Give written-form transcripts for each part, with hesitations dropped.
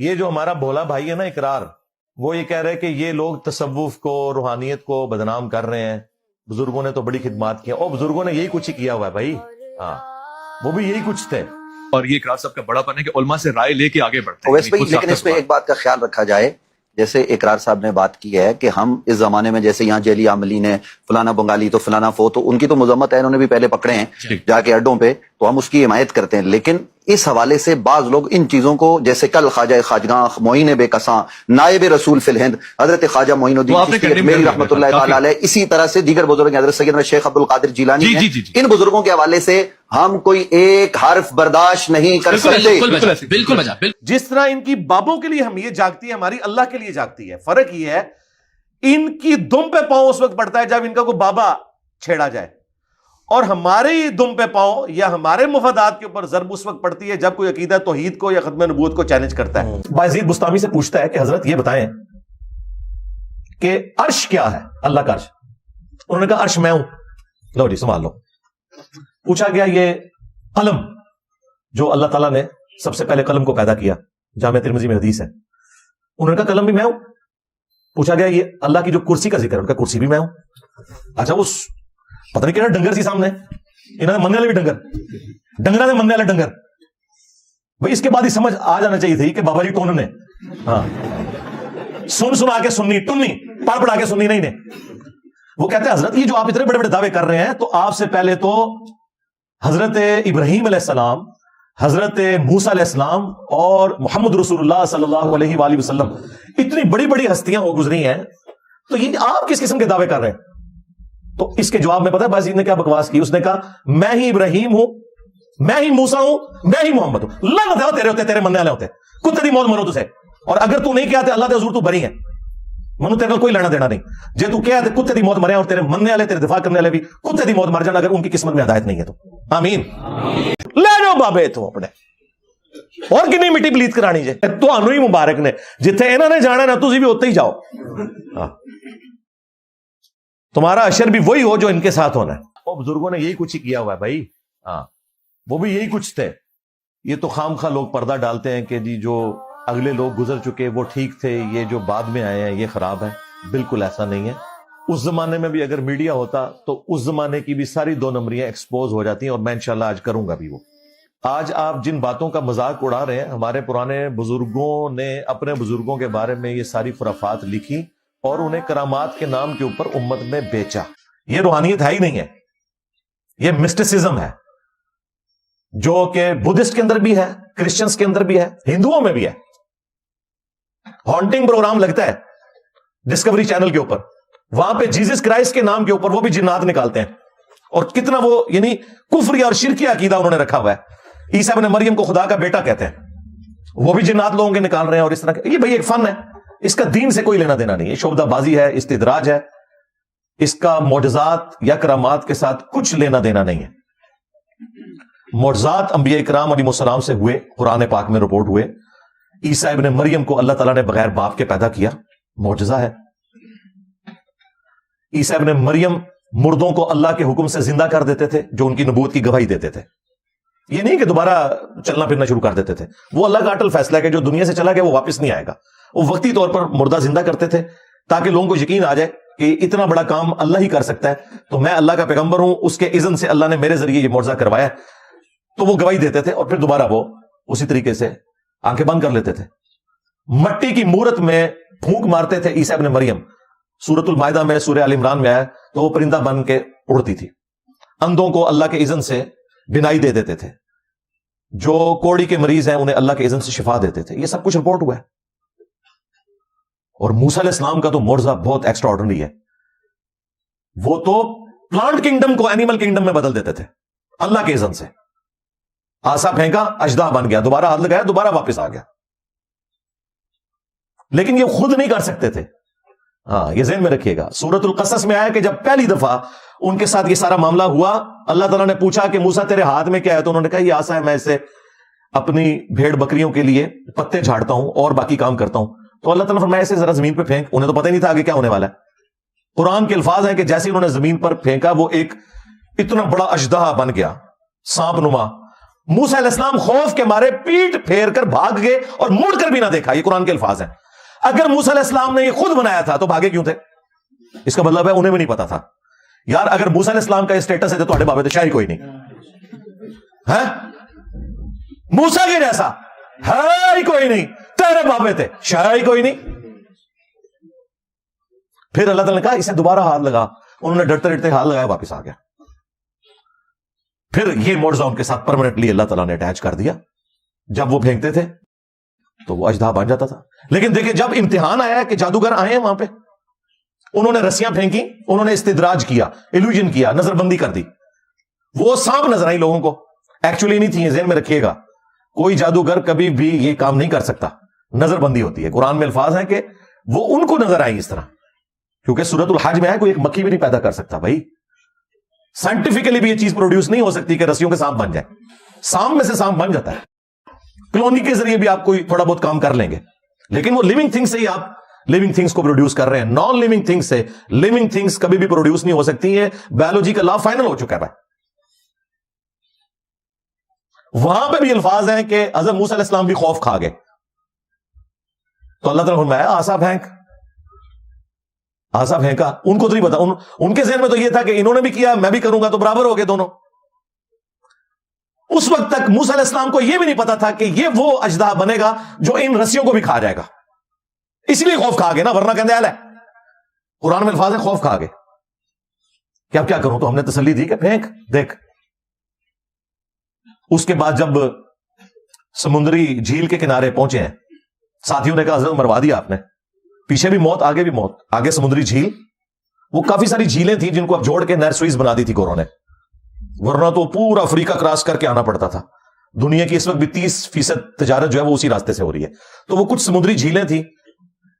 یہ جو ہمارا بھولا بھائی ہے نا اقرار، وہ یہ کہہ رہے کہ یہ لوگ تصوف کو، روحانیت کو بدنام کر رہے ہیں، بزرگوں نے تو بڑی خدمات کی ہیں، اور بزرگوں نے یہی کچھ ہی کیا ہوا ہے بھائی، ہاں وہ بھی یہی کچھ تھے۔ اور یہ اقرار صاحب کا بڑا پن ہے کہ علماء سے رائے لے کے آگے بڑھتے ہیں۔ لیکن اس پہ ایک بات کا خیال رکھا جائے، جیسے اقرار صاحب نے بات کی ہے کہ ہم اس زمانے میں جیسے یہاں جیلی عاملین ہیں، فلانا بنگالی تو فلانا فو، تو ان کی تو مذمت ہے، انہوں نے بھی پہلے پکڑے ہیں جا کے اڈوں پہ، تو ہم اس کی حمایت کرتے ہیں، لیکن اس حوالے سے بعض لوگ ان چیزوں کو، جیسے کل خواجہ خواجگاں معین بے کساں نائب رسول فی الہند حضرت خواجہ معین الدین چشتی میری رحمۃ اللہ تعالی علیہ، اسی طرح سے دیگر بزرگ حضرت سیدنا شیخ عبد القادر جیلانی ہیں، ان بزرگوں کے حوالے سے ہم کوئی ایک حرف برداشت نہیں کر سکتے۔ بالکل جس طرح ان کی بابوں کے لیے ہم یہ جاگتی ہے، ہماری اللہ کے لیے جاگتی ہے۔ فرق یہ ہے ان کی دم پہ پاؤں اس وقت پڑتا ہے جب ان کا کوئی بابا چھیڑا جائے، اور ہماری دم پہ پاؤں یا ہمارے مفادات کے اوپر ضرب اس وقت پڑتی ہے جب کوئی عقیدہ توحید کو یا ختم نبوت کو چیلنج کرتا ہے۔ بایزید بستامی سے پوچھتا ہے کہ حضرت یہ بتائیں کہ عرش کیا ہے، اللہ کا عرش؟ انہوں نے کہا عرش میں ہوں۔ لو جی سنبھال لو۔ پوچھا گیا یہ قلم جو اللہ تعالیٰ نے سب سے پہلے قلم کو پیدا کیا، جامع ترمذی میں حدیث ہے، انہوں نے کہا قلم بھی میں ہوں۔ پوچھا گیا یہ اللہ کی جو کرسی کا ذکر ہے، ان کا کرسی بھی میں ہوں۔ اچھا اس پتہ نہیں کہنا ڈنگر سی سامنے، انہوں نے مننے والے بھی ڈنگرہ نے مننے والے ڈنگر، بھائی اس کے بعد ہی سمجھ آ جانا چاہیے تھی کہ بابا جی ٹون نے، ہاں سن سنا کے سننی، ٹنی پڑھ پڑھا کے سننی نہیں نے۔ وہ کہتے ہیں حضرت یہ جو آپ اتنے بڑے بڑے دعوے کر رہے ہیں، تو آپ سے پہلے تو حضرت ابراہیم علیہ السلام، حضرت موسیٰ علیہ السلام اور محمد رسول اللہ صلی اللہ علیہ وآلہ وسلم، اتنی بڑی بڑی ہستیاں ہو گزری ہیں، تو یہ آپ کس قسم کے دعوے کر رہے ہیں؟ تو اس کے جواب میں پتہ ہے بازید نے کیا بکواس کی؟ اس نے کہا میں ہی ابراہیم ہوں، میں ہی موسیٰ ہوں، میں ہی محمد ہوں۔ لعنت ہے تیرے ہوتے، تیرے مننے والے ہوتے، کتے دی موت مرو تسے، اور اگر تو نہیں کیا تو اللہ دے حضور تو بری ہے، منو تیرے کوئی لینا دینا نہیں۔ جے تو کیا ہے کتے دی موت مرے، اور تیرے مننے والے، تیرے دفاع کرنے والے بھی کتے دی موت مر جان اگر ان کی قسمت میں ہدایت نہیں ہے تو۔ آمین۔ لے جاؤ بابے تو اپنے، اور کنی مٹی پلیت کرانی جے، تانوں ہی مبارک نے، جتھے انہوں نے جانا نا تسی بھی اتنے ہی جاؤ، تمہارا اشر بھی وہی ہو جو ان کے ساتھ ہونا ہے۔ اور بزرگوں نے یہی کچھ ہی کیا ہوا ہے بھائی، ہاں وہ بھی یہی کچھ تھے۔ یہ تو خام خواہ لوگ پردہ ڈالتے ہیں کہ جی جو اگلے لوگ گزر چکے وہ ٹھیک تھے، یہ جو بعد میں آئے ہیں یہ خراب ہے۔ بالکل ایسا نہیں ہے۔ اس زمانے میں بھی اگر میڈیا ہوتا تو اس زمانے کی بھی ساری دو نمبریاں ایکسپوز ہو جاتی ہیں، اور میں انشاءاللہ آج کروں گا بھی وہ۔ آج آپ جن باتوں کا مذاق اڑا رہے ہیں، ہمارے پرانے بزرگوں نے اپنے بزرگوں کے بارے میں یہ ساری خرافات لکھی اور انہیں کرامات کے نام کے اوپر امت میں بیچا۔ یہ روحانیت ہے ہی نہیں ہے، یہ مسٹسزم ہے، جو کہ بدھسٹ کے اندر بھی ہے، کرسچنز کے اندر بھی ہے، ہندوؤں میں بھی ہے۔ ہانٹنگ پروگرام لگتا ہے ڈسکوری چینل کے اوپر، وہاں پہ جیزس کرائسٹ کے نام کے اوپر وہ بھی جنات نکالتے ہیں، اور کتنا وہ یعنی کفری اور شرکی عقیدہ انہوں نے رکھا ہوا ہے۔ عیسیٰ ابن مریم کو خدا کا بیٹا کہتے ہیں، وہ بھی جنات لوگوں کے نکال رہے ہیں، اور اس طرح یہ بھائی ایک فن ہے، اس کا دین سے کوئی لینا دینا نہیں ہے، شعبدہ بازی ہے، استدراج ہے، اس کا معجزات یا کرامات کے ساتھ کچھ لینا دینا نہیں ہے۔ معجزات انبیاء اکرام علیہ السلام سے ہوئے، قرآن پاک میں رپورٹ ہوئے۔ عیسیٰ ابن مریم کو اللہ تعالیٰ نے بغیر باپ کے پیدا کیا، معجزہ ہے۔ عیسیٰ ابن مریم مردوں کو اللہ کے حکم سے زندہ کر دیتے تھے، جو ان کی نبوت کی گواہی دیتے تھے۔ یہ نہیں کہ دوبارہ چلنا پھرنا شروع کر دیتے تھے، وہ اللہ کا اٹل فیصلہ ہے کہ جو دنیا سے چلا گیا وہ واپس نہیں آئے گا۔ وہ وقتی طور پر مردہ زندہ کرتے تھے تاکہ لوگوں کو یقین آ جائے کہ اتنا بڑا کام اللہ ہی کر سکتا ہے، تو میں اللہ کا پیغمبر ہوں، اس کے اذن سے اللہ نے میرے ذریعے یہ معجزہ کروایا، تو وہ گواہی دیتے تھے، اور پھر دوبارہ وہ اسی طریقے سے آنکھیں بند کر لیتے تھے۔ مٹی کی مورت میں پھونک مارتے تھے عیسیٰ ابن مریم، سورۃ المائدہ میں، سورہ آل عمران میں آیا تو وہ پرندہ بن کے اڑتی تھی۔ اندھوں کو اللہ کے اذن سے بینائی دے دیتے تھے، جو کوڑی کے مریض ہیں انہیں اللہ کے اذن سے شفا دیتے تھے۔ یہ سب کچھ رپورٹ ہوا ہے۔ اور موسیٰ علیہ السلام کا تو معجزہ بہت ایکسٹرا آرڈنری ہے، وہ تو پلانٹ کنگڈم کو اینیمل کنگڈم میں بدل دیتے تھے اللہ کے اذن سے۔ آسا پھینکا، اژدہا بن گیا، دوبارہ ہاتھ لگایا، دوبارہ واپس آ گیا۔ لیکن یہ خود نہیں کر سکتے تھے، ہاں یہ ذہن میں رکھیے گا۔ سورۃ القصص میں آیا کہ جب پہلی دفعہ ان کے ساتھ یہ سارا معاملہ ہوا، اللہ تعالیٰ نے پوچھا کہ موسیٰ تیرے ہاتھ میں کیا ہے؟ تو انہوں نے کہا یہ آسا ہے، میں اسے اپنی بھیڑ بکریوں کے لیے پتے جھاڑتا ہوں اور باقی کام کرتا ہوں۔ تو اللہ تعالیٰ نے فرمایا اسے ذرا زمین پہ پھینک، انہیں تو پتہ ہی نہیں تھا آگے کیا ہونے والا ہے۔ قرآن کے الفاظ ہیں کہ جیسے انہوں نے زمین پر پھینکا، وہ ایک اتنا بڑا اژدہا بن گیا، سانپ نما، موسیٰ علیہ السلام خوف کے مارے پیٹ پھیر کر بھاگ گئے اور مڑ کر بھی نہ دیکھا. یہ قرآن کے الفاظ ہیں. اگر موسیٰ علیہ السلام نے یہ خود بنایا تھا تو بھاگے کیوں تھے؟ اس کا مطلب ہے انہیں بھی نہیں پتا تھا. یار اگر موسیٰ علیہ السلام کا یہ سٹیٹس ہے تو تھوڑے بابے تو شاید کوئی نہیں ہے. موسیٰ کے جیسا ہے ہی کوئی نہیں, تیرے بابے تھے شاید کوئی نہیں. پھر اللہ تعالیٰ نے کہا اسے دوبارہ ہاتھ لگا. انہوں نے ڈرتے ڈرتے ہاتھ لگایا, واپس آ گیا. پھر یہ معجزہ ان کے ساتھ پرماننٹلی اللہ تعالیٰ نے اٹیچ کر دیا. جب وہ پھینکتے تھے تو وہ اژدہا بن جاتا تھا. لیکن دیکھیں جب امتحان آیا کہ جادوگر آئے ہیں وہاں پہ, انہوں نے رسیاں پھینکی, انہوں نے استدراج کیا, ایلوژن کیا, نظر بندی کر دی. وہ سانپ نظر آئی لوگوں کو, ایکچولی نہیں تھی. ذہن میں رکھیے گا, کوئی جادوگر کبھی بھی یہ کام نہیں کر سکتا. نظر بندی ہوتی ہے. قرآن میں الفاظ ہیں کہ وہ ان کو نظر آئی اس طرح, کیونکہ سورۃ الحج میں ہے کوئی ایک مکھی بھی نہیں پیدا کر سکتا. بھائی سائنٹیفکلی بھی یہ چیز پروڈیوس نہیں ہو سکتی کہ رسیوں کے سانپ بن جائے. سانپ میں سے سانپ بن جاتا ہے. کلونی کے ذریعے بھی آپ کوئی تھوڑا بہت کام کر لیں گے, لیکن وہ لیونگ تھنگ سے ہی آپ لیونگ تھنگس کو پروڈیوس کر رہے ہیں. نان لیونگ تھنگس سے لیونگ تھنگس کبھی بھی پروڈیوس نہیں ہو سکتی ہیں. بایولوجی کا لا فائنل ہو چکا ہے بھائی. وہاں پہ بھی الفاظ ہیں کہ حضرت موسیٰ علیہ السلام بھی خوف کھا گئے. تو اللہ تعالیٰ نے فرمایا آسا پھینک. آسا پھینکا. ان کو تو نہیں پتا, ان کے ذہن میں تو یہ تھا کہ انہوں نے بھی کیا میں بھی کروں گا تو برابر ہو گئے دونوں. اس وقت تک موسیٰ علیہ السلام کو یہ بھی نہیں پتا تھا کہ یہ وہ اژدہا بنے گا جو ان رسیوں کو بھی کھا جائے گا. اس لیے خوف کھا گئے نا, ورنہ کہنے ہے قرآن میں الفاظ ہیں خوف کھا گئے. کہ اب کیا کروں؟ تو ہم نے تسلی دی کہ پھینک دیکھ. اس کے بعد جب سمندری جھیل کے کنارے پہنچے ہیں, ساتھیوں نے کہا حضرت مروا دیا آپ نے, پیچھے بھی موت آگے بھی موت. آگے سمندری جھیل, وہ کافی ساری جھیلیں تھیں جن کو اب جوڑ کے نہر سوئز بنا دی تھی گوروں نے, ورنہ تو پورا افریقہ کراس کر کے آنا پڑتا تھا. دنیا کی اس وقت بھی 30% تجارت جو ہے وہ اسی راستے سے ہو رہی ہے. تو وہ کچھ سمندری جھیلیں تھیں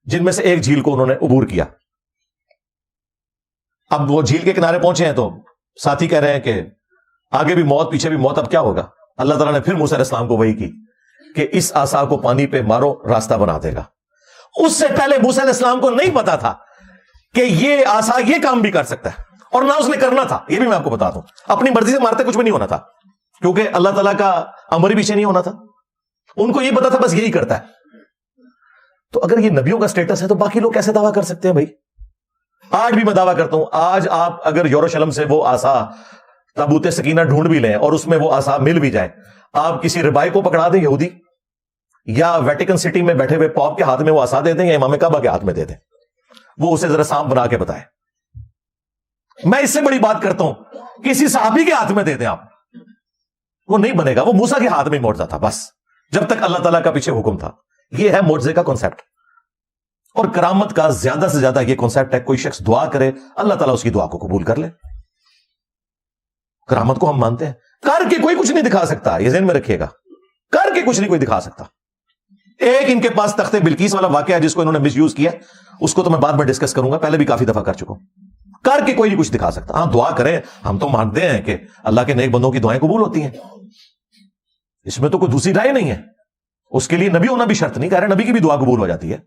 جن میں سے ایک جھیل کو انہوں نے عبور کیا. اب وہ جھیل کے کنارے پہنچے ہیں تو ساتھی کہہ رہے ہیں کہ آگے بھی موت پیچھے بھی موت, اب کیا ہوگا؟ اللہ تعالیٰ نے پھر موسیٰ علیہ السلام کو وحی کی کہ اس عصا کو پانی پہ مارو, راستہ بنا دے گا. اس سے پہلے موسیٰ علیہ السلام کو نہیں پتا تھا کہ یہ عصا یہ کام بھی کر سکتا ہے, اور نہ اس نے کرنا تھا. یہ بھی میں آپ کو بتا دوں, اپنی مرضی سے مارتے کچھ بھی نہیں ہونا تھا, کیونکہ اللہ تعالیٰ کا امر پیچھے نہیں ہونا تھا. ان کو یہ پتا تھا بس یہی کرتا ہے. تو اگر یہ نبیوں کا سٹیٹس ہے تو باقی لوگ کیسے دعویٰ کر سکتے ہیں بھائی؟ آج بھی میں دعویٰ کرتا ہوں, آج آپ اگر یروشلم سے وہ عصا تابوت سکینہ ڈھونڈ بھی لیں اور اس میں وہ عصا مل بھی جائے, آپ کسی ربائی کو پکڑا دیں یہودی, یا ویٹیکن سٹی میں بیٹھے ہوئے پاپ کے ہاتھ میں وہ عصا دے دیں, یا امام کعبہ کے ہاتھ میں دے دیں, وہ اسے ذرا سانپ بنا کے بتائے. میں اس سے بڑی بات کرتا ہوں, کسی صحابی کے ہاتھ میں دے دیں آپ, وہ نہیں بنے گا. وہ موسیٰ کے ہاتھ میں معجزہ تھا بس, جب تک اللہ تعالیٰ کا پیچھے حکم تھا. یہ ہے معجزے کا کانسیپٹ. اور کرامت کا زیادہ سے زیادہ یہ کانسیپٹ ہے, کوئی شخص دعا کرے اللہ تعالیٰ اس کی دعا کو قبول کر لے. کرامت کو ہم مانتے ہیں, کر کے کوئی کچھ نہیں دکھا سکتا. یہ ذہن میں رکھیے گا, کر کے کچھ نہیں کوئی دکھا سکتا. ایک ان کے پاس تخت بلقیس والا واقعہ ہے جس کو انہوں نے مس یوز کیا, اس کو تو میں بعد میں ڈسکس کروں گا, پہلے بھی کافی دفعہ کر چکا ہوں. کر کے کوئی نہیں کچھ دکھا سکتا. ہاں دعا کریں, ہم تو مانتے ہیں کہ اللہ کے نیک بندوں کی دعائیں قبول ہوتی ہیں, اس میں تو کوئی دوسری رائے نہیں ہے. اس کے لیے نبی ہونا بھی شرط نہیں, کہہ رہے نبی کی بھی دعا قبول ہو جاتی ہے.